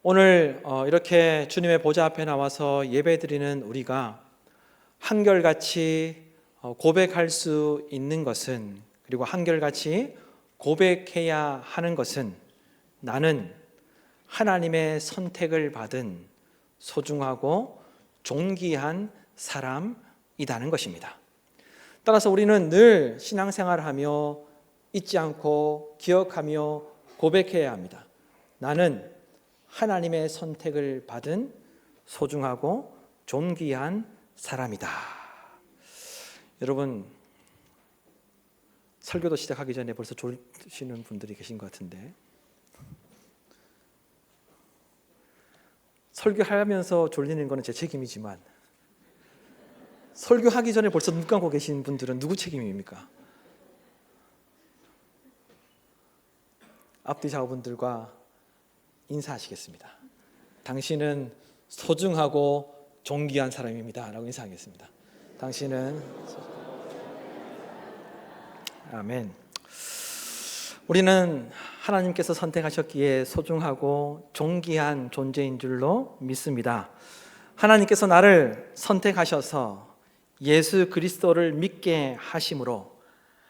오늘 이렇게 주님의 보좌 앞에 나와서 예배드리는 우리가 한결같이 고백할 수 있는 것은, 그리고 한결같이 고백해야 하는 것은 나는 하나님의 선택을 받은 소중하고 존귀한 사람이라는 것입니다. 따라서 우리는 늘 신앙생활을 하며 잊지 않고 기억하며 고백해야 합니다. 나는 하나님의 선택을 받은 소중하고 존귀한 사람이다. 여러분, 설교도 시작하기 전에 벌써 졸으시는 분들이 계신 것 같은데, 설교하면서 졸리는 것은 제 책임이지만 설교하기 전에 벌써 눈 감고 계신 분들은 누구 책임입니까? 앞뒤 좌우분들과 인사하시겠습니다. 당신은 소중하고 존귀한 사람입니다 라고 인사하겠습니다. 당신은 아멘. 우리는 하나님께서 선택하셨기에 소중하고 존귀한 존재인 줄로 믿습니다. 하나님께서 나를 선택하셔서 예수 그리스도를 믿게 하심으로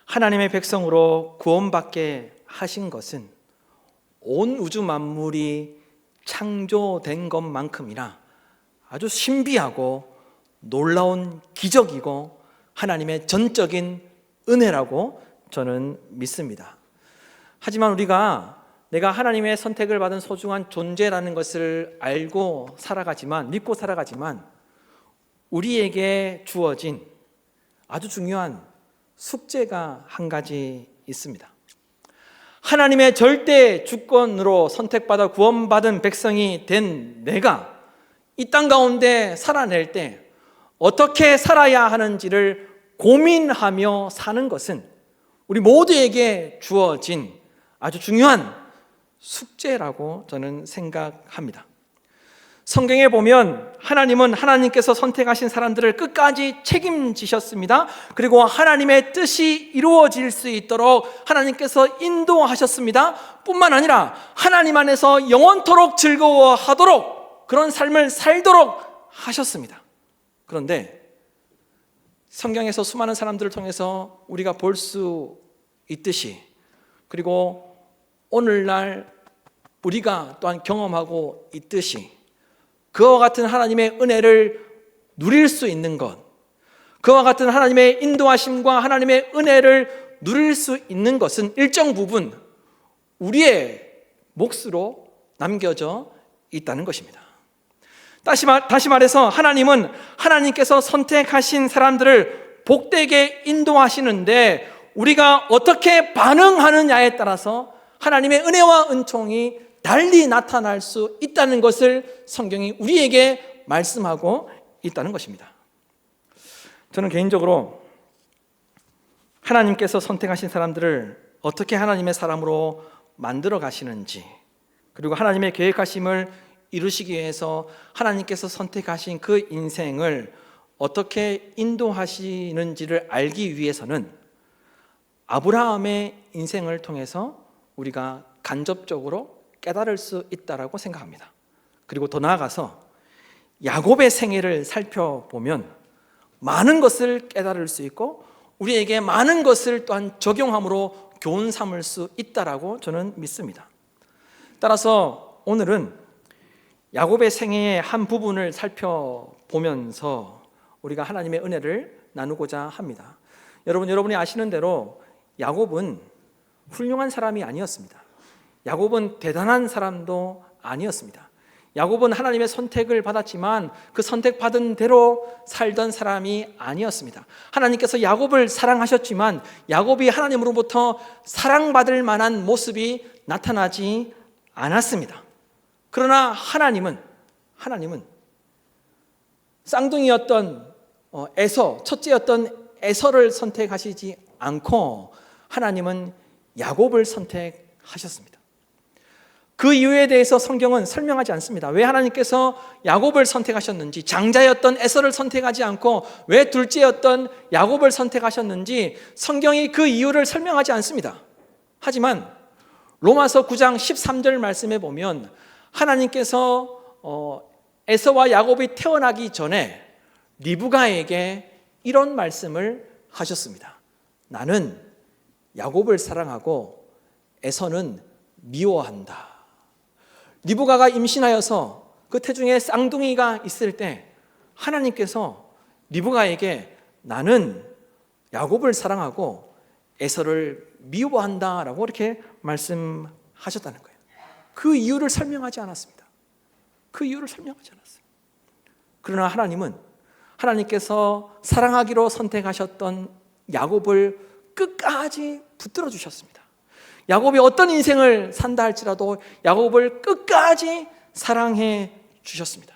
하나님의 백성으로 구원받게 하신 것은 온 우주 만물이 창조된 것만큼이나 아주 신비하고 놀라운 기적이고 하나님의 전적인 은혜라고 저는 믿습니다. 하지만 우리가 내가 하나님의 선택을 받은 소중한 존재라는 것을 알고 살아가지만, 믿고 살아가지만 우리에게 주어진 아주 중요한 숙제가 한 가지 있습니다. 하나님의 절대 주권으로 선택받아 구원받은 백성이 된 내가 이 땅 가운데 살아낼 때 어떻게 살아야 하는지를 고민하며 사는 것은 우리 모두에게 주어진 아주 중요한 숙제라고 저는 생각합니다. 성경에 보면 하나님은 하나님께서 선택하신 사람들을 끝까지 책임지셨습니다. 그리고 하나님의 뜻이 이루어질 수 있도록 하나님께서 인도하셨습니다. 뿐만 아니라 하나님 안에서 영원토록 즐거워하도록 그런 삶을 살도록 하셨습니다. 그런데 성경에서 수많은 사람들을 통해서 우리가 볼 수 있듯이, 그리고 오늘날 우리가 또한 경험하고 있듯이 그와 같은 하나님의 은혜를 누릴 수 있는 것, 그와 같은 하나님의 인도하심과 하나님의 은혜를 누릴 수 있는 것은 일정 부분 우리의 몫으로 남겨져 있다는 것입니다. 다시 말해서 하나님은 하나님께서 선택하신 사람들을 복되게 인도하시는데 우리가 어떻게 반응하느냐에 따라서 하나님의 은혜와 은총이 달리 나타날 수 있다는 것을 성경이 우리에게 말씀하고 있다는 것입니다. 저는 개인적으로 하나님께서 선택하신 사람들을 어떻게 하나님의 사람으로 만들어 가시는지, 그리고 하나님의 계획하심을 이루시기 위해서 하나님께서 선택하신 그 인생을 어떻게 인도하시는지를 알기 위해서는 아브라함의 인생을 통해서 우리가 간접적으로 깨달을 수 있다고 생각합니다. 그리고 더 나아가서 야곱의 생애를 살펴보면 많은 것을 깨달을 수 있고 우리에게 많은 것을 또한 적용함으로 교훈 삼을 수 있다고 저는 믿습니다. 따라서 오늘은 야곱의 생애의 한 부분을 살펴보면서 우리가 하나님의 은혜를 나누고자 합니다. 여러분이 아시는 대로 야곱은 훌륭한 사람이 아니었습니다. 야곱은 대단한 사람도 아니었습니다. 야곱은 하나님의 선택을 받았지만 그 선택받은 대로 살던 사람이 아니었습니다. 하나님께서 야곱을 사랑하셨지만 야곱이 하나님으로부터 사랑받을 만한 모습이 나타나지 않았습니다. 그러나 하나님은 쌍둥이였던 에서, 첫째였던 에서를 선택하시지 않고 하나님은 야곱을 선택하셨습니다. 그 이유에 대해서 성경은 설명하지 않습니다. 왜 하나님께서 야곱을 선택하셨는지, 장자였던 에서를 선택하지 않고 왜 둘째였던 야곱을 선택하셨는지 성경이 그 이유를 설명하지 않습니다. 하지만 로마서 9장 13절 말씀에 보면 하나님께서 에서와 야곱이 태어나기 전에 리브가에게 이런 말씀을 하셨습니다. 나는 야곱을 사랑하고 에서는 미워한다. 리브가가 임신하여서 그 태중에 쌍둥이가 있을 때 하나님께서 리브가에게 나는 야곱을 사랑하고 에서를 미워한다라고 이렇게 말씀하셨다는 거예요. 그 이유를 설명하지 않았습니다. 그 이유를 설명하지 않았어요. 그러나 하나님께서 사랑하기로 선택하셨던 야곱을 끝까지 붙들어 주셨습니다. 야곱이 어떤 인생을 산다 할지라도 야곱을 끝까지 사랑해 주셨습니다.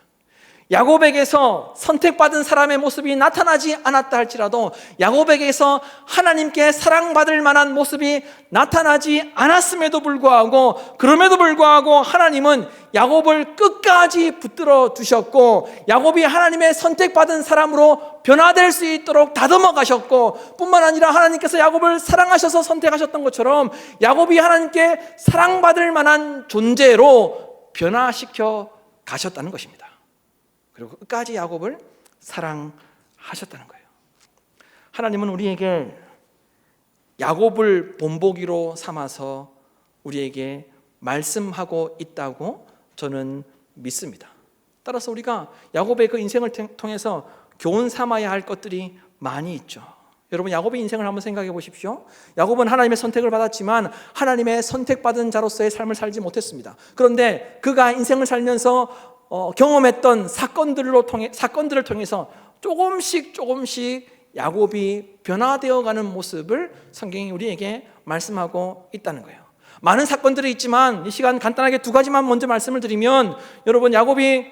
야곱에게서 선택받은 사람의 모습이 나타나지 않았다 할지라도 야곱에게서 하나님께 사랑받을 만한 모습이 나타나지 않았음에도 불구하고 그럼에도 불구하고 하나님은 야곱을 끝까지 붙들어 두셨고 야곱이 하나님의 선택받은 사람으로 변화될 수 있도록 다듬어 가셨고 뿐만 아니라 하나님께서 야곱을 사랑하셔서 선택하셨던 것처럼 야곱이 하나님께 사랑받을 만한 존재로 변화시켜 가셨다는 것입니다. 그리고 끝까지 야곱을 사랑하셨다는 거예요. 하나님은 우리에게 야곱을 본보기로 삼아서 우리에게 말씀하고 있다고 저는 믿습니다. 따라서 우리가 야곱의 그 인생을 통해서 교훈 삼아야 할 것들이 많이 있죠. 여러분, 야곱의 인생을 한번 생각해 보십시오. 야곱은 하나님의 선택을 받았지만 하나님의 선택받은 자로서의 삶을 살지 못했습니다. 그런데 그가 인생을 살면서 경험했던 사건들을 통해서 조금씩 야곱이 변화되어가는 모습을 성경이 우리에게 말씀하고 있다는 거예요. 많은 사건들이 있지만 이 시간 간단하게 두 가지만 먼저 말씀을 드리면, 여러분, 야곱이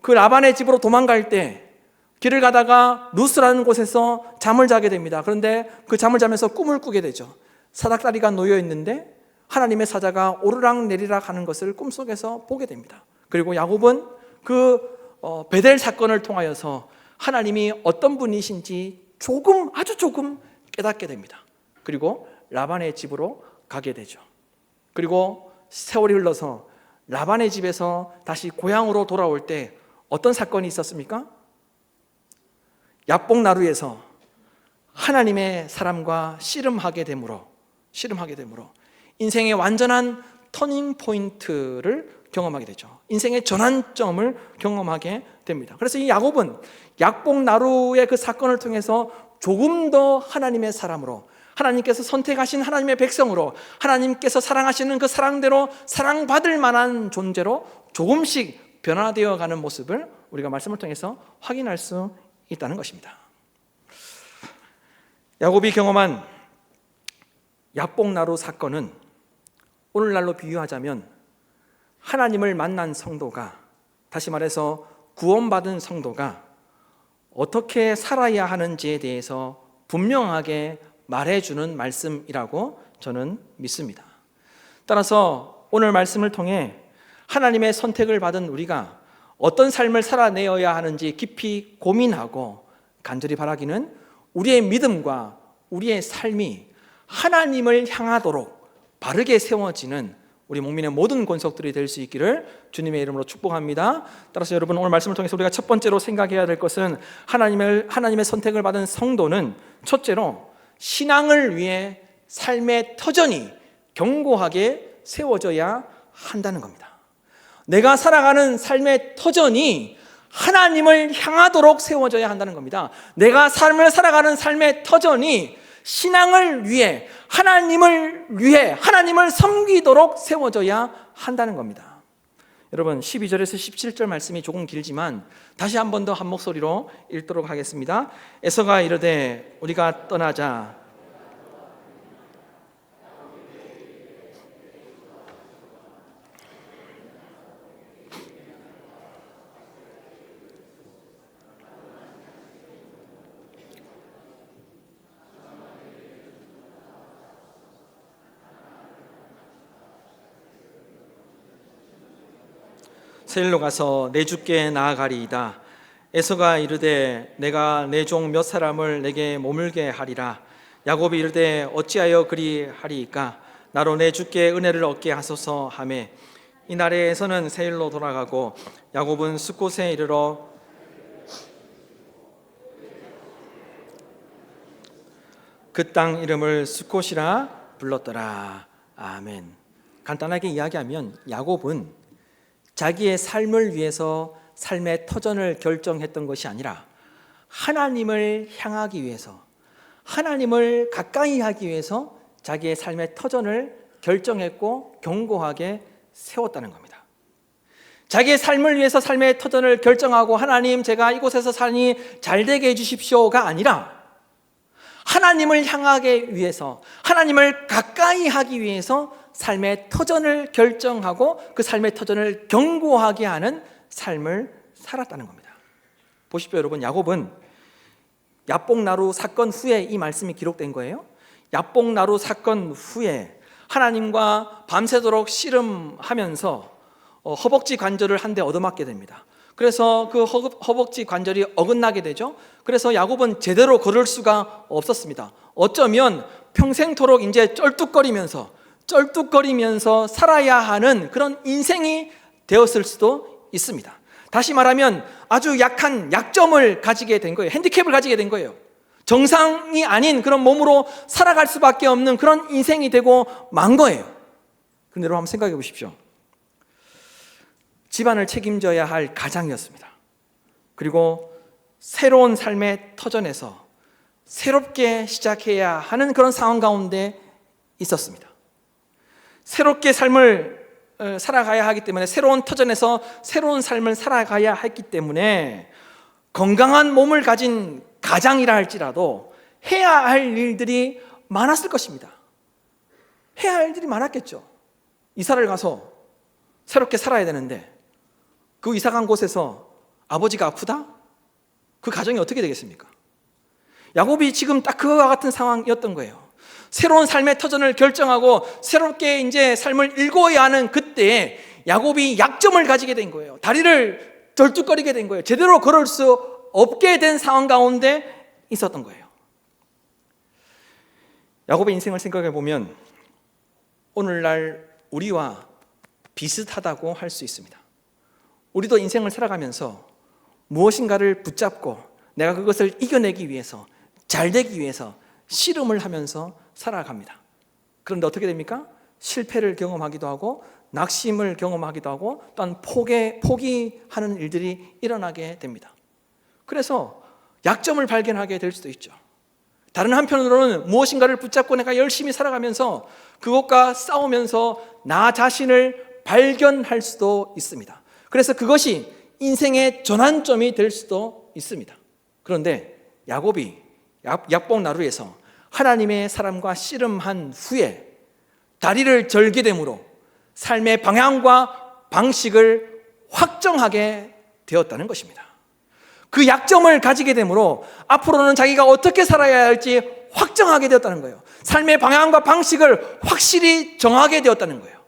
그 라반의 집으로 도망갈 때 길을 가다가 루스라는 곳에서 잠을 자게 됩니다. 그런데 그 잠을 자면서 꿈을 꾸게 되죠. 사닥다리가 놓여 있는데 하나님의 사자가 오르락 내리락 하는 것을 꿈속에서 보게 됩니다. 그리고 야곱은 그 베델 사건을 통하여서 하나님이 어떤 분이신지 아주 조금 깨닫게 됩니다. 그리고 라반의 집으로 가게 되죠. 그리고 세월이 흘러서 라반의 집에서 다시 고향으로 돌아올 때 어떤 사건이 있었습니까? 약복나루에서 하나님의 사람과 씨름하게 되므로 인생의 완전한 터닝 포인트를 경험하게 되죠. 인생의 전환점을 경험하게 됩니다. 그래서 이 야곱은 약복나루의 그 사건을 통해서 조금 더 하나님의 사람으로, 하나님께서 선택하신 하나님의 백성으로, 하나님께서 사랑하시는 그 사랑대로 사랑받을 만한 존재로 조금씩 변화되어 가는 모습을 우리가 말씀을 통해서 확인할 수 있다는 것입니다. 야곱이 경험한 약복나루 사건은 오늘날로 비유하자면 하나님을 만난 성도가, 다시 말해서 구원받은 성도가 어떻게 살아야 하는지에 대해서 분명하게 말해주는 말씀이라고 저는 믿습니다. 따라서 오늘 말씀을 통해 하나님의 선택을 받은 우리가 어떤 삶을 살아내어야 하는지 깊이 고민하고 간절히 바라기는 우리의 믿음과 우리의 삶이 하나님을 향하도록 바르게 세워지는 우리 목민의 모든 권속들이 될 수 있기를 주님의 이름으로 축복합니다. 따라서 여러분, 오늘 말씀을 통해서 우리가 첫 번째로 생각해야 될 것은 하나님의 선택을 받은 성도는 첫째로 신앙을 위해 삶의 터전이 견고하게 세워져야 한다는 겁니다. 내가 살아가는 삶의 터전이 하나님을 향하도록 세워져야 한다는 겁니다. 내가 삶을 살아가는 삶의 터전이 신앙을 위해, 하나님을 섬기도록 세워져야 한다는 겁니다. 여러분, 12절에서 17절 말씀이 조금 길지만 다시 한 번 더 한 목소리로 읽도록 하겠습니다. 에서가 이르되 우리가 떠나자. 세일로 가서 내 주께 나아가리이다. 에서가 이르되 내가 내 종 몇 사람을 내게 머물게 하리라. 야곱이 이르되 어찌하여 그리하리이까? 나로 내 주께 은혜를 얻게 하소서 하매 이날에 에서는 세일로 돌아가고 야곱은 숫곳에 이르러 그 땅 이름을 숫곳이라 불렀더라. 아멘. 간단하게 이야기하면 야곱은 자기의 삶을 위해서 삶의 터전을 결정했던 것이 아니라 하나님을 향하기 위해서, 하나님을 가까이 하기 위해서 자기의 삶의 터전을 결정했고 견고하게 세웠다는 겁니다. 자기의 삶을 위해서 삶의 터전을 결정하고 하나님 제가 이곳에서 사니 잘되게 해주십시오가 아니라 하나님을 향하기 위해서, 하나님을 가까이 하기 위해서 삶의 터전을 결정하고 그 삶의 터전을 견고하게 하는 삶을 살았다는 겁니다. 보십시오 여러분, 야곱은 야복나루 사건 후에 이 말씀이 기록된 거예요. 야복나루 사건 후에 하나님과 밤새도록 씨름하면서 허벅지 관절을 한 대 얻어맞게 됩니다. 그래서 그 허벅지 관절이 어긋나게 되죠. 그래서 야곱은 제대로 걸을 수가 없었습니다. 어쩌면 평생토록 이제 쩔뚝거리면서 살아야 하는 그런 인생이 되었을 수도 있습니다. 다시 말하면 아주 약한 약점을 가지게 된 거예요. 핸디캡을 가지게 된 거예요. 정상이 아닌 그런 몸으로 살아갈 수밖에 없는 그런 인생이 되고 만 거예요. 그런데 여러분 한번 생각해 보십시오. 집안을 책임져야 할 가장이었습니다. 그리고 새로운 삶의 터전에서 새롭게 시작해야 하는 그런 상황 가운데 있었습니다. 새롭게 삶을 살아가야 하기 때문에, 새로운 터전에서 새로운 삶을 살아가야 했기 때문에 건강한 몸을 가진 가장이라 할지라도 해야 할 일들이 많았을 것입니다. 해야 할 일들이 많았겠죠. 이사를 가서 새롭게 살아야 되는데 그 이사 간 곳에서 아버지가 아프다? 그 가정이 어떻게 되겠습니까? 야곱이 지금 딱 그와 같은 상황이었던 거예요. 새로운 삶의 터전을 결정하고 새롭게 이제 삶을 일궈야 하는 그때에 야곱이 약점을 가지게 된 거예요. 다리를 덜뚝거리게 된 거예요. 제대로 걸을 수 없게 된 상황 가운데 있었던 거예요. 야곱의 인생을 생각해 보면 오늘날 우리와 비슷하다고 할 수 있습니다. 우리도 인생을 살아가면서 무엇인가를 붙잡고 내가 그것을 이겨내기 위해서, 잘 되기 위해서 씨름을 하면서 살아갑니다. 그런데 어떻게 됩니까? 실패를 경험하기도 하고 낙심을 경험하기도 하고 또한 포기하는 일들이 일어나게 됩니다. 그래서 약점을 발견하게 될 수도 있죠. 다른 한편으로는 무엇인가를 붙잡고 내가 열심히 살아가면서 그것과 싸우면서 나 자신을 발견할 수도 있습니다. 그래서 그것이 인생의 전환점이 될 수도 있습니다. 그런데 야곱이 야복나루에서 하나님의 사람과 씨름한 후에 다리를 절게 됨으로 삶의 방향과 방식을 확정하게 되었다는 것입니다. 그 약점을 가지게 되므로 앞으로는 자기가 어떻게 살아야 할지 확정하게 되었다는 거예요. 삶의 방향과 방식을 확실히 정하게 되었다는 거예요.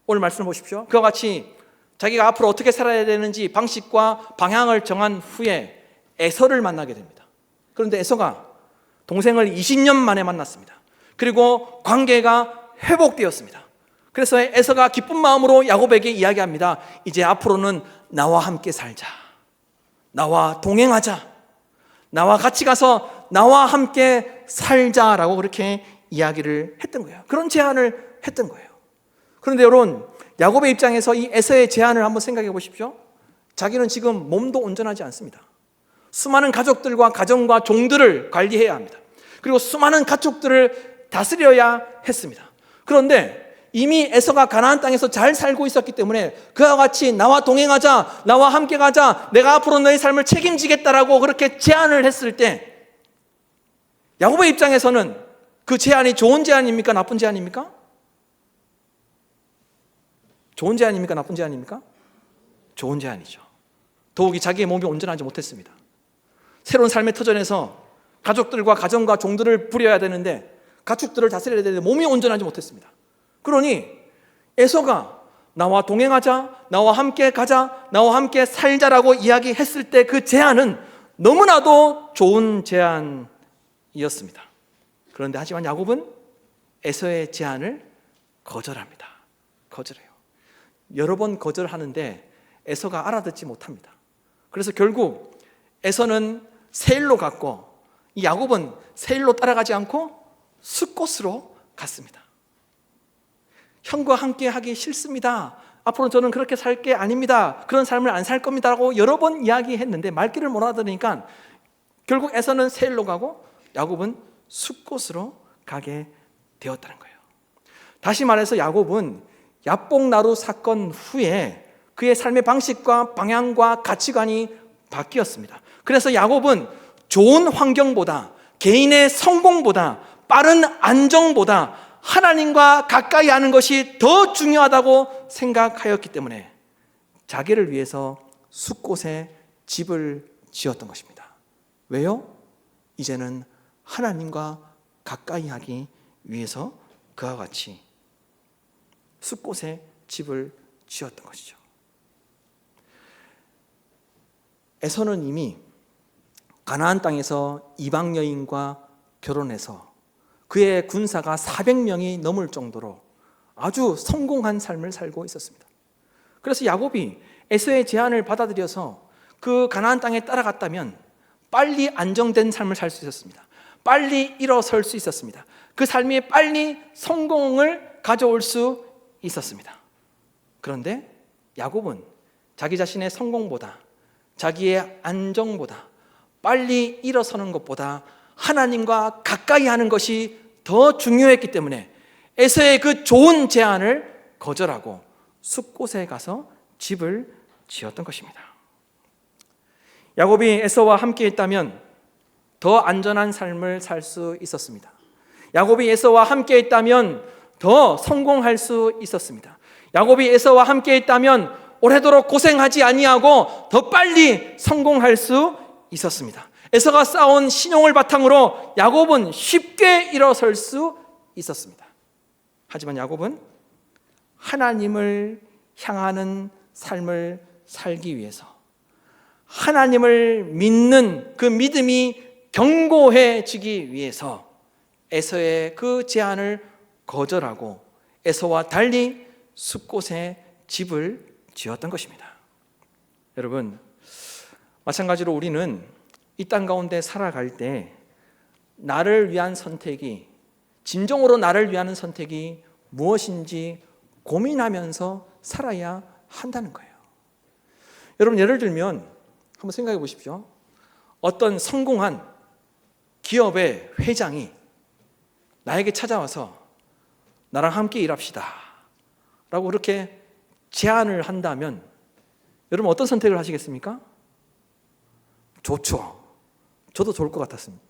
오늘 말씀을 보십시오. 그와 같이 자기가 앞으로 어떻게 살아야 되는지 방식과 방향을 정한 후에 에서를 만나게 됩니다. 그런데 에서가 동생을 20년 만에 만났습니다. 그리고 관계가 회복되었습니다. 그래서 에서가 기쁜 마음으로 야곱에게 이야기합니다. 이제 앞으로는 나와 함께 살자. 나와 동행하자. 나와 같이 가서 나와 함께 살자라고 그렇게 이야기를 했던 거예요. 그런 제안을 했던 거예요. 그런데 여러분, 야곱의 입장에서 이 에서의 제안을 한번 생각해 보십시오. 자기는 지금 몸도 온전하지 않습니다. 수많은 가족들과 가정과 종들을 관리해야 합니다. 그리고 수많은 가축들을 다스려야 했습니다. 그런데 이미 에서가 가나안 땅에서 잘 살고 있었기 때문에 그와 같이 나와 동행하자, 나와 함께 가자, 내가 앞으로 너의 삶을 책임지겠다라고 그렇게 제안을 했을 때 야곱의 입장에서는 그 제안이 좋은 제안입니까? 나쁜 제안입니까? 좋은 제안입니까? 나쁜 제안입니까? 좋은 제안이죠. 더욱이 자기의 몸이 온전하지 못했습니다. 새로운 삶의 터전에서 가족들과 가정과 종들을 부려야 되는데, 가축들을 다스려야 되는데 몸이 온전하지 못했습니다. 그러니 에서가 나와 동행하자, 나와 함께 가자, 나와 함께 살자라고 이야기했을 때 그 제안은 너무나도 좋은 제안이었습니다. 그런데 하지만 야곱은 에서의 제안을 거절합니다. 거절해요. 여러 번 거절하는데 에서가 알아듣지 못합니다. 그래서 결국 에서는 세일로 갔고 이 야곱은 세일로 따라가지 않고 숫곳으로 갔습니다. 형과 함께 하기 싫습니다. 앞으로 저는 그렇게 살 게 아닙니다. 그런 삶을 안 살 겁니다 라고 여러 번 이야기했는데 말귀를 못 알아들으니까 결국 에서는 세일로 가고 야곱은 숫곳으로 가게 되었다는 거예요. 다시 말해서 야곱은 야복나루 사건 후에 그의 삶의 방식과 방향과 가치관이 바뀌었습니다. 그래서 야곱은 좋은 환경보다, 개인의 성공보다, 빠른 안정보다 하나님과 가까이 하는 것이 더 중요하다고 생각하였기 때문에 자기를 위해서 숫곳에 집을 지었던 것입니다. 왜요? 이제는 하나님과 가까이 하기 위해서 그와 같이 숫곳에 집을 지었던 것이죠. 에서는 이미 가나안 땅에서 이방 여인과 결혼해서 그의 군사가 400명이 넘을 정도로 아주 성공한 삶을 살고 있었습니다. 그래서 야곱이 에서의 제안을 받아들여서 그 가나안 땅에 따라갔다면 빨리 안정된 삶을 살 수 있었습니다. 빨리 일어설 수 있었습니다. 그 삶이 빨리 성공을 가져올 수 있었습니다. 그런데 야곱은 자기 자신의 성공보다, 자기의 안정보다, 빨리 일어서는 것보다 하나님과 가까이 하는 것이 더 중요했기 때문에 에서의 그 좋은 제안을 거절하고 숫곳에 가서 집을 지었던 것입니다. 야곱이 에서와 함께 있다면 더 안전한 삶을 살 수 있었습니다. 야곱이 에서와 함께 있다면 더 성공할 수 있었습니다. 야곱이 에서와 함께 있다면 오래도록 고생하지 아니하고 더 빨리 성공할 수 있었습니다. 에서가 쌓은 신용을 바탕으로 야곱은 쉽게 일어설 수 있었습니다. 하지만 야곱은 하나님을 향하는 삶을 살기 위해서, 하나님을 믿는 그 믿음이 견고해지기 위해서 에서의 그 제안을 거절하고 에서와 달리 숫곳에 집을 지었던 것입니다. 여러분, 마찬가지로 우리는 이 땅 가운데 살아갈 때 나를 위한 선택이, 진정으로 나를 위한 선택이 무엇인지 고민하면서 살아야 한다는 거예요. 여러분, 예를 들면 한번 생각해 보십시오. 어떤 성공한 기업의 회장이 나에게 찾아와서 나랑 함께 일합시다 라고 그렇게 제안을 한다면 여러분 어떤 선택을 하시겠습니까? 좋죠. 저도 좋을 것 같았습니다.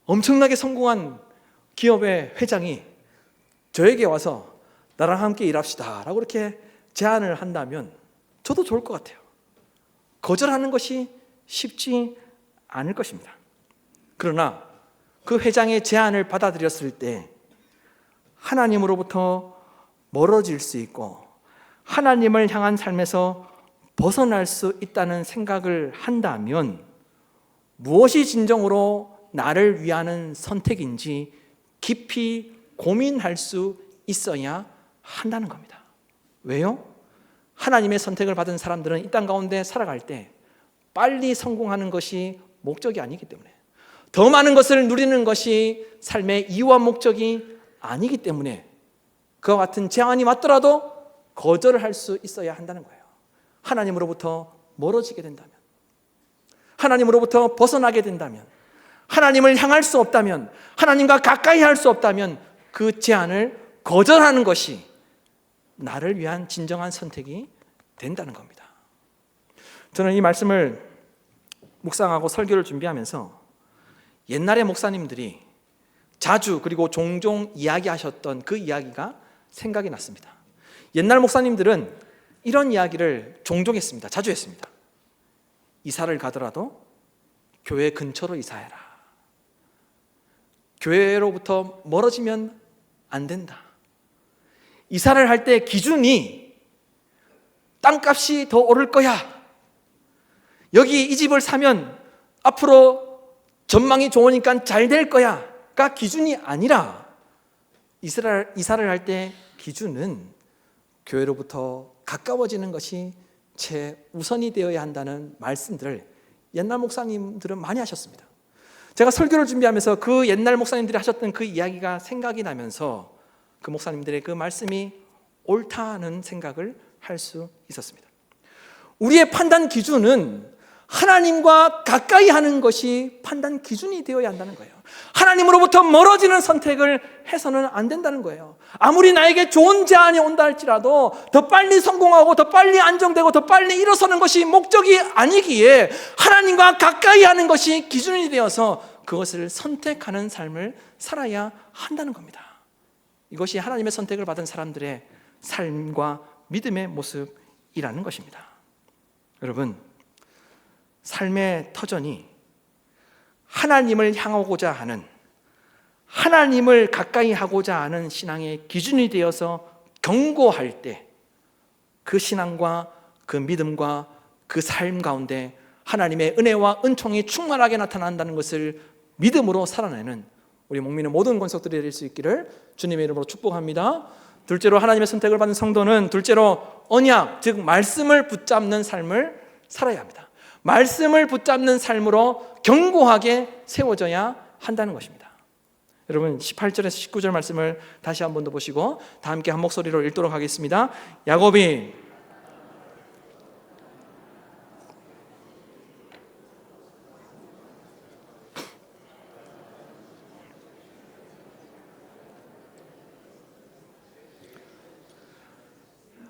엄청나게 성공한 기업의 회장이 저에게 와서 나랑 함께 일합시다 라고 이렇게 제안을 한다면 저도 좋을 것 같아요. 거절하는 것이 쉽지 않을 것입니다. 그러나 그 회장의 제안을 받아들였을 때 하나님으로부터 멀어질 수 있고 하나님을 향한 삶에서 벗어날 수 있다는 생각을 한다면 무엇이 진정으로 나를 위하는 선택인지 깊이 고민할 수 있어야 한다는 겁니다. 왜요? 하나님의 선택을 받은 사람들은 이 땅 가운데 살아갈 때 빨리 성공하는 것이 목적이 아니기 때문에, 더 많은 것을 누리는 것이 삶의 이유와 목적이 아니기 때문에 그와 같은 제안이 왔더라도 거절을 할 수 있어야 한다는 거예요. 하나님으로부터 멀어지게 된다면, 하나님으로부터 벗어나게 된다면, 하나님을 향할 수 없다면, 하나님과 가까이 할 수 없다면 그 제안을 거절하는 것이 나를 위한 진정한 선택이 된다는 겁니다. 저는 이 말씀을 묵상하고 설교를 준비하면서 옛날의 목사님들이 자주 그리고 종종 이야기하셨던 그 이야기가 생각이 났습니다. 옛날 목사님들은 이런 이야기를 종종 했습니다. 자주 했습니다. 이사를 가더라도 교회 근처로 이사해라. 교회로부터 멀어지면 안 된다. 이사를 할 때 기준이 땅값이 더 오를 거야. 여기 이 집을 사면 앞으로 전망이 좋으니까 잘 될 거야가 기준이 아니라 이사를 할 때 기준은 교회로부터 가까워지는 것이 최우선이 되어야 한다는 말씀들을 옛날 목사님들은 많이 하셨습니다. 제가 설교를 준비하면서 그 옛날 목사님들이 하셨던 그 이야기가 생각이 나면서 그 목사님들의 그 말씀이 옳다는 생각을 할 수 있었습니다. 우리의 판단 기준은 하나님과 가까이 하는 것이 판단 기준이 되어야 한다는 거예요. 하나님으로부터 멀어지는 선택을 해서는 안 된다는 거예요. 아무리 나에게 좋은 제안이 온다 할지라도 더 빨리 성공하고 더 빨리 안정되고 더 빨리 일어서는 것이 목적이 아니기에 하나님과 가까이 하는 것이 기준이 되어서 그것을 선택하는 삶을 살아야 한다는 겁니다. 이것이 하나님의 선택을 받은 사람들의 삶과 믿음의 모습이라는 것입니다. 여러분, 삶의 터전이 하나님을 향하고자 하는, 하나님을 가까이 하고자 하는 신앙의 기준이 되어서 경고할 때 그 신앙과 그 믿음과 그 삶 가운데 하나님의 은혜와 은총이 충만하게 나타난다는 것을 믿음으로 살아내는 우리 목민의 모든 권속들이 될 수 있기를 주님의 이름으로 축복합니다. 둘째로 하나님의 선택을 받은 성도는 둘째로 언약, 즉 말씀을 붙잡는 삶을 살아야 합니다. 말씀을 붙잡는 삶으로 견고하게 세워져야 한다는 것입니다. 여러분 18절에서 19절 말씀을 다시 한 번 더 보시고 다 함께 한 목소리로 읽도록 하겠습니다. 야곱이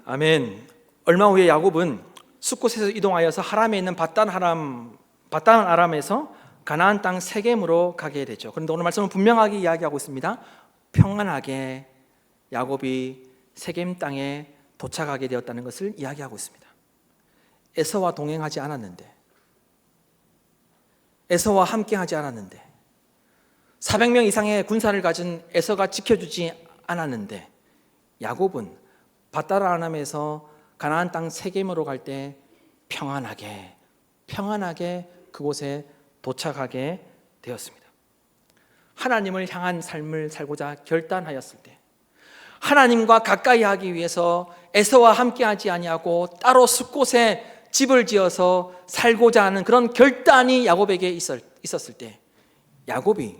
아멘. 얼마 후에 야곱은 숫곳에서 이동하여서 하람에 있는 바단 아람에서 가나안 땅 세겜으로 가게 되죠. 그런데 오늘 말씀은 분명하게 이야기하고 있습니다. 평안하게 야곱이 세겜 땅에 도착하게 되었다는 것을 이야기하고 있습니다. 에서와 동행하지 않았는데, 에서와 함께하지 않았는데, 400명 이상의 군사를 가진 에서가 지켜주지 않았는데, 야곱은 바단 아람에서 가나안 땅 세겜으로 갈 때 평안하게 그곳에 도착하게 되었습니다. 하나님을 향한 삶을 살고자 결단하였을 때, 하나님과 가까이 하기 위해서 에서와 함께하지 아니하고 따로 숲곳에 집을 지어서 살고자 하는 그런 결단이 야곱에게 있었을 때, 야곱이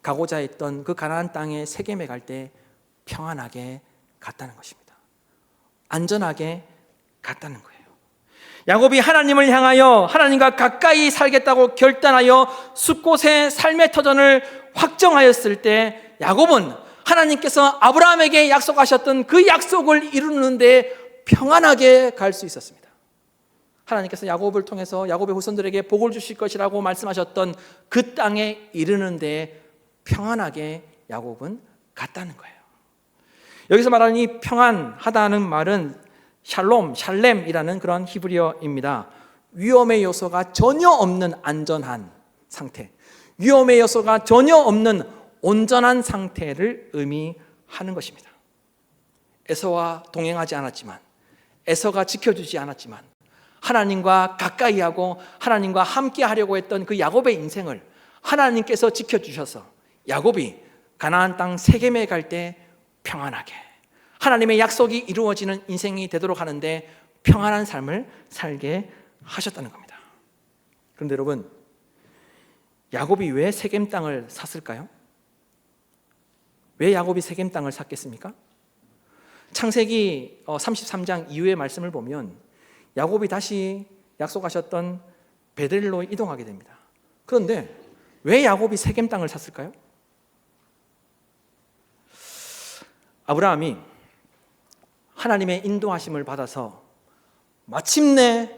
가고자 했던 그 가나안 땅의 세겜에 갈 때 평안하게 갔다는 것입니다. 안전하게 갔다는 거예요. 야곱이 하나님을 향하여 하나님과 가까이 살겠다고 결단하여 숲곳의 삶의 터전을 확정하였을 때 야곱은 하나님께서 아브라함에게 약속하셨던 그 약속을 이루는데 평안하게 갈 수 있었습니다. 하나님께서 야곱을 통해서 야곱의 후손들에게 복을 주실 것이라고 말씀하셨던 그 땅에 이르는데 평안하게 야곱은 갔다는 거예요. 여기서 말하는 이 평안하다는 말은 샬렘이라는 그런 히브리어입니다. 위험의 요소가 전혀 없는 안전한 상태, 위험의 요소가 전혀 없는 온전한 상태를 의미하는 것입니다. 에서와 동행하지 않았지만, 에서가 지켜주지 않았지만, 하나님과 가까이 하고 하나님과 함께 하려고 했던 그 야곱의 인생을 하나님께서 지켜주셔서 야곱이 가나안 땅 세겜에 갈 때 평안하게 하나님의 약속이 이루어지는 인생이 되도록 하는데 평안한 삶을 살게 하셨다는 겁니다. 그런데 여러분, 야곱이 왜 세겜 땅을 샀을까요? 왜 야곱이 세겜 땅을 샀겠습니까? 창세기 33장 이후의 말씀을 보면 야곱이 다시 약속하셨던 베델로 이동하게 됩니다. 그런데 왜 야곱이 세겜 땅을 샀을까요? 아브라함이 하나님의 인도하심을 받아서 마침내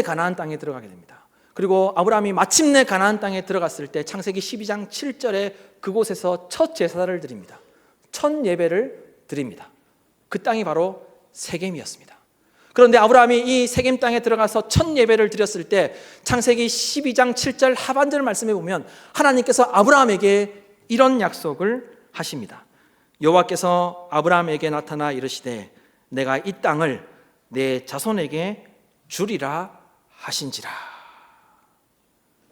가나안 땅에 들어가게 됩니다. 그리고 아브라함이 마침내 가나안 땅에 들어갔을 때 창세기 12장 7절에 그곳에서 첫 제사를 드립니다. 첫 예배를 드립니다. 그 땅이 바로 세겜이었습니다. 그런데 아브라함이 이 세겜 땅에 들어가서 첫 예배를 드렸을 때 창세기 12장 7절 하반절 말씀에 보면 하나님께서 아브라함에게 이런 약속을 하십니다. 여호와께서 아브라함에게 나타나 이르시되 내가 이 땅을 내 자손에게 주리라 하신지라.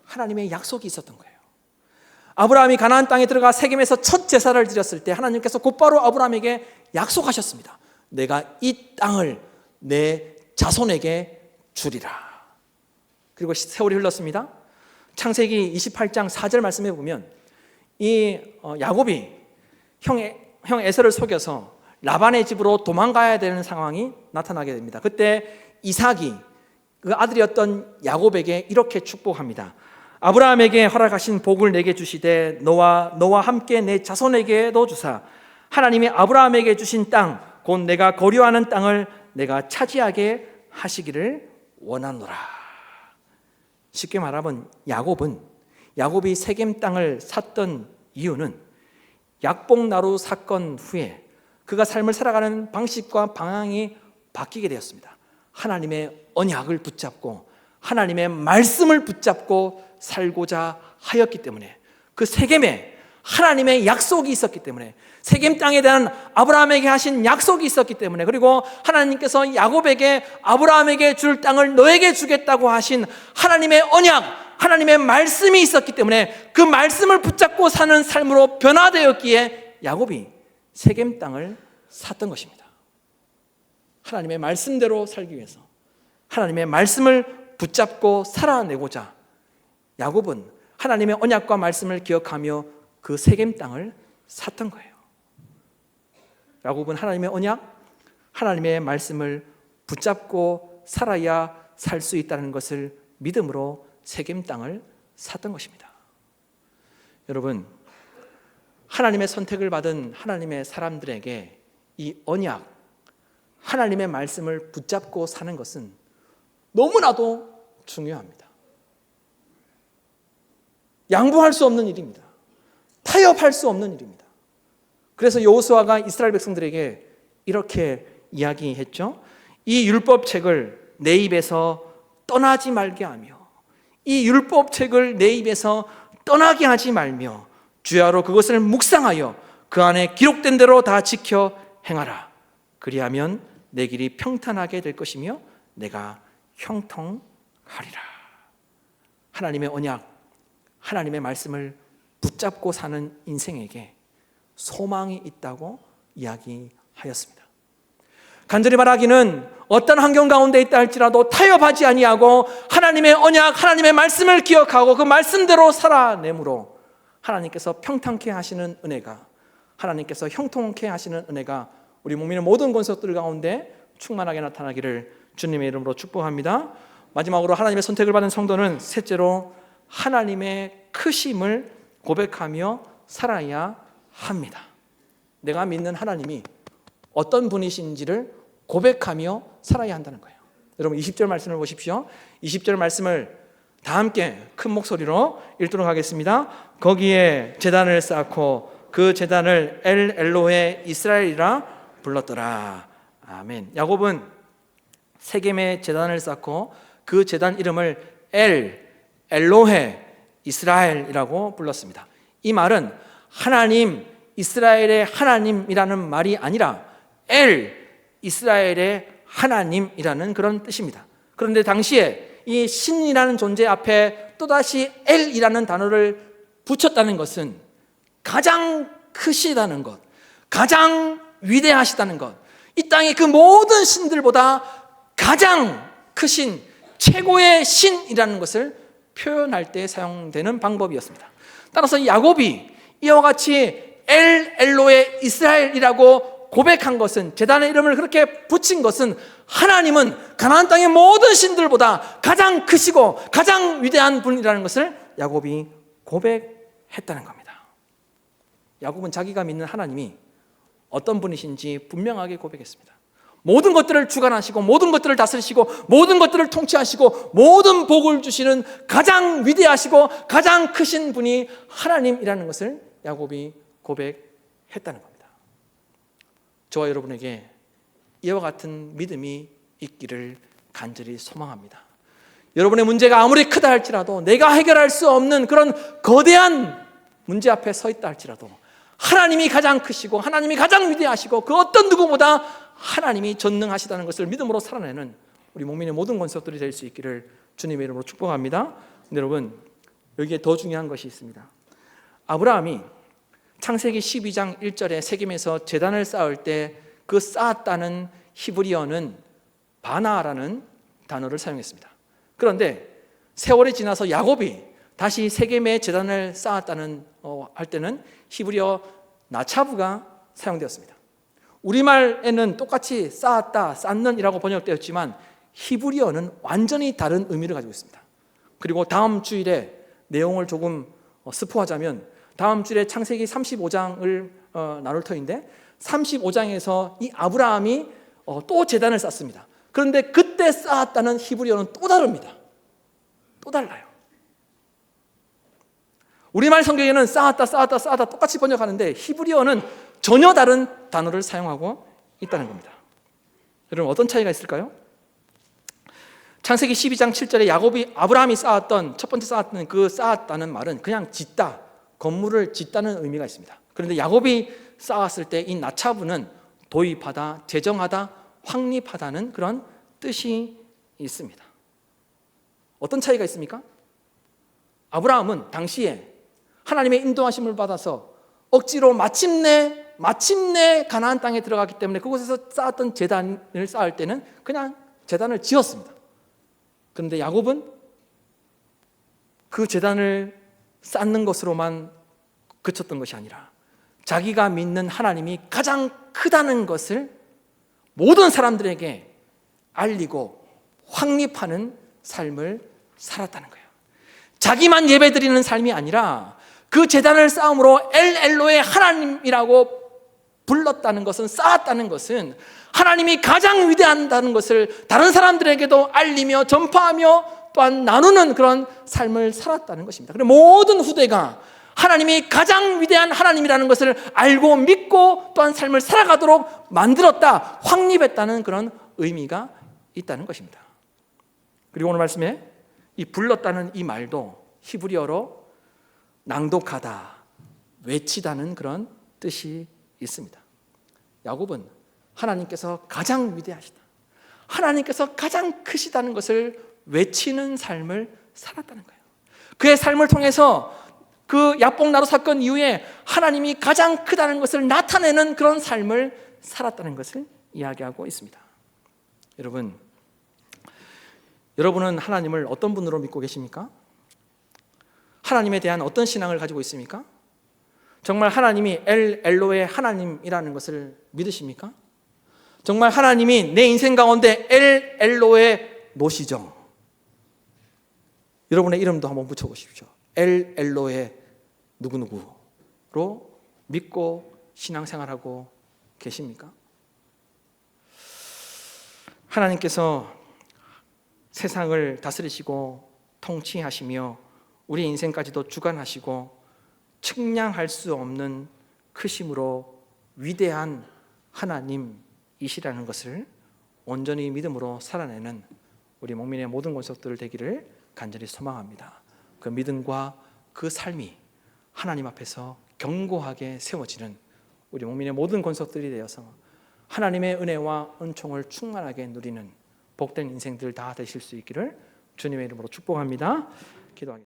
하나님의 약속이 있었던 거예요. 아브라함이 가나안 땅에 들어가 세겜에서 첫 제사를 드렸을 때 하나님께서 곧바로 아브라함에게 약속하셨습니다. 내가 이 땅을 내 자손에게 주리라. 그리고 세월이 흘렀습니다. 창세기 28장 4절 말씀해 보면 이 야곱이 형 에서를 속여서 라반의 집으로 도망가야 되는 상황이 나타나게 됩니다. 그때 이삭이 그 아들이었던 야곱에게 이렇게 축복합니다. 아브라함에게 허락하신 복을 내게 주시되 너와 함께 내 자손에게도 주사 하나님이 아브라함에게 주신 땅 곧 내가 거류하는 땅을 내가 차지하게 하시기를 원하노라. 쉽게 말하면 야곱이 세겜 땅을 샀던 이유는 약복나루 사건 후에 그가 삶을 살아가는 방식과 방향이 바뀌게 되었습니다. 하나님의 언약을 붙잡고 하나님의 말씀을 붙잡고 살고자 하였기 때문에, 그 세겜에 하나님의 약속이 있었기 때문에, 세겜 땅에 대한 아브라함에게 하신 약속이 있었기 때문에, 그리고 하나님께서 야곱에게 아브라함에게 줄 땅을 너에게 주겠다고 하신 하나님의 언약, 하나님의 말씀이 있었기 때문에 그 말씀을 붙잡고 사는 삶으로 변화되었기에 야곱이 세겜 땅을 샀던 것입니다. 하나님의 말씀대로 살기 위해서, 하나님의 말씀을 붙잡고 살아내고자 야곱은 하나님의 언약과 말씀을 기억하며 그 세겜 땅을 샀던 거예요. 야곱은 하나님의 언약, 하나님의 말씀을 붙잡고 살아야 살 수 있다는 것을 믿음으로 세겜 땅을 샀던 것입니다. 여러분, 하나님의 선택을 받은 하나님의 사람들에게 이 언약, 하나님의 말씀을 붙잡고 사는 것은 너무나도 중요합니다. 양보할 수 없는 일입니다. 타협할 수 없는 일입니다. 그래서 여호수아가 이스라엘 백성들에게 이렇게 이야기했죠. 이 율법책을 내 입에서 떠나지 말게 하며, 이 율법책을 내 입에서 떠나게 하지 말며 주야로 그것을 묵상하여 그 안에 기록된 대로 다 지켜 행하라. 그리하면 내 길이 평탄하게 될 것이며 내가 형통하리라. 하나님의 언약, 하나님의 말씀을 붙잡고 사는 인생에게 소망이 있다고 이야기하였습니다. 간절히 바라기는 어떤 환경 가운데 있다 할지라도 타협하지 아니하고 하나님의 언약, 하나님의 말씀을 기억하고 그 말씀대로 살아내므로 하나님께서 평탄케 하시는 은혜가, 하나님께서 형통케 하시는 은혜가 우리 목민의 모든 권속들 가운데 충만하게 나타나기를 주님의 이름으로 축복합니다. 마지막으로 하나님의 선택을 받은 성도는 셋째로 하나님의 크심을 고백하며 살아야 합니다. 내가 믿는 하나님이 어떤 분이신지를 고백하며 살아야 한다는 거예요. 여러분 20절 말씀을 보십시오. 20절 말씀을 다 함께 큰 목소리로 읽도록 하겠습니다. 거기에 제단을 쌓고 그 제단을 엘 엘로헤 이스라엘이라 불렀더라. 아멘. 야곱은 세겜에 제단을 쌓고 그 제단 이름을 엘로헤 이스라엘이라고 불렀습니다. 이 말은 하나님, 이스라엘의 하나님이라는 말이 아니라 이스라엘의 하나님이라는 그런 뜻입니다. 그런데 당시에 이 신이라는 존재 앞에 또다시 엘이라는 단어를 붙였다는 것은 가장 크시다는 것, 가장 위대하시다는 것, 이 땅의 그 모든 신들보다 가장 크신 최고의 신이라는 것을 표현할 때 사용되는 방법이었습니다. 따라서 야곱이 이와 같이 엘로의 이스라엘이라고 고백한 것은, 제단의 이름을 그렇게 붙인 것은 하나님은 가나안 땅의 모든 신들보다 가장 크시고 가장 위대한 분이라는 것을 야곱이 고백했다는 겁니다. 야곱은 자기가 믿는 하나님이 어떤 분이신지 분명하게 고백했습니다. 모든 것들을 주관하시고 모든 것들을 다스리시고 모든 것들을 통치하시고 모든 복을 주시는 가장 위대하시고 가장 크신 분이 하나님이라는 것을 야곱이 고백했다는 겁니다. 저와 여러분에게 이와 같은 믿음이 있기를 간절히 소망합니다. 여러분의 문제가 아무리 크다 할지라도, 내가 해결할 수 없는 그런 거대한 문제 앞에 서 있다 할지라도 하나님이 가장 크시고 하나님이 가장 위대하시고 그 어떤 누구보다 하나님이 전능하시다는 것을 믿음으로 살아내는 우리 목민의 모든 권속들이 될 수 있기를 주님의 이름으로 축복합니다. 근데 여러분, 여기에 더 중요한 것이 있습니다. 아브라함이 창세기 12장 1절에 세겜에서 제단을 쌓을 때 그 쌓았다는 히브리어는 바나라는 단어를 사용했습니다. 그런데 세월이 지나서 야곱이 다시 세겜의 제단을 쌓았다는 할 때는 히브리어 나차브가 사용되었습니다. 우리말에는 똑같이 쌓았다, 쌓는이라고 번역되었지만 히브리어는 완전히 다른 의미를 가지고 있습니다. 그리고 다음 주일에 내용을 조금 스포하자면 다음 주일에 창세기 35장을 나눌 터인데 35장에서 이 아브라함이 또 제단을 쌓습니다. 그런데 그때 쌓았다는 히브리어는 또 다릅니다. 또 달라요. 우리말 성경에는 쌓았다 똑같이 번역하는데 히브리어는 전혀 다른 단어를 사용하고 있다는 겁니다. 여러분 어떤 차이가 있을까요? 창세기 12장 7절에 아브라함이 쌓았던 첫 번째 쌓았던 그 쌓았다는 말은 그냥 짓다, 건물을 짓다는 의미가 있습니다. 그런데 야곱이 쌓았을 때 이 나차브는 도입하다, 재정하다, 확립하다는 그런 뜻이 있습니다. 어떤 차이가 있습니까? 아브라함은 당시에 하나님의 인도하심을 받아서 억지로 마침내 가나안 땅에 들어갔기 때문에 그곳에서 쌓았던 제단을 쌓을 때는 그냥 제단을 지었습니다. 그런데 야곱은 그 제단을 쌓는 것으로만 그쳤던 것이 아니라 자기가 믿는 하나님이 가장 크다는 것을 모든 사람들에게 알리고 확립하는 삶을 살았다는 거예요. 자기만 예배드리는 삶이 아니라 그 제단을 쌓음으로 엘로의 하나님이라고 불렀다는 것은, 쌓았다는 것은 하나님이 가장 위대하다는 것을 다른 사람들에게도 알리며 전파하며 또한 나누는 그런 삶을 살았다는 것입니다. 그리고 모든 후대가 하나님이 가장 위대한 하나님이라는 것을 알고 믿고 또한 삶을 살아가도록 만들었다, 확립했다는 그런 의미가 있다는 것입니다. 그리고 오늘 말씀에 이 불렀다는 이 말도 히브리어로 낭독하다, 외치다는 그런 뜻이 있습니다. 야곱은 하나님께서 가장 위대하시다, 하나님께서 가장 크시다는 것을 외치는 삶을 살았다는 거예요. 그의 삶을 통해서 그 야복나루 사건 이후에 하나님이 가장 크다는 것을 나타내는 그런 삶을 살았다는 것을 이야기하고 있습니다. 여러분은 하나님을 어떤 분으로 믿고 계십니까? 하나님에 대한 어떤 신앙을 가지고 있습니까? 정말 하나님이 엘로의 하나님이라는 것을 믿으십니까? 정말 하나님이 내 인생 가운데 엘로의 노시죠. 여러분의 이름도 한번 붙여보십시오. 엘로의 누구누구로 믿고 신앙생활하고 계십니까? 하나님께서 세상을 다스리시고 통치하시며 우리 인생까지도 주관하시고 측량할 수 없는 크심으로 위대한 하나님이시라는 것을 온전히 믿음으로 살아내는 우리 목민의 모든 권속들 되기를 간절히 소망합니다. 그 믿음과 그 삶이 하나님 앞에서 견고하게 세워지는 우리 목민의 모든 권속들이 되어서 하나님의 은혜와 은총을 충만하게 누리는 복된 인생들 다 되실 수 있기를 주님의 이름으로 축복합니다. 기도하겠습니다.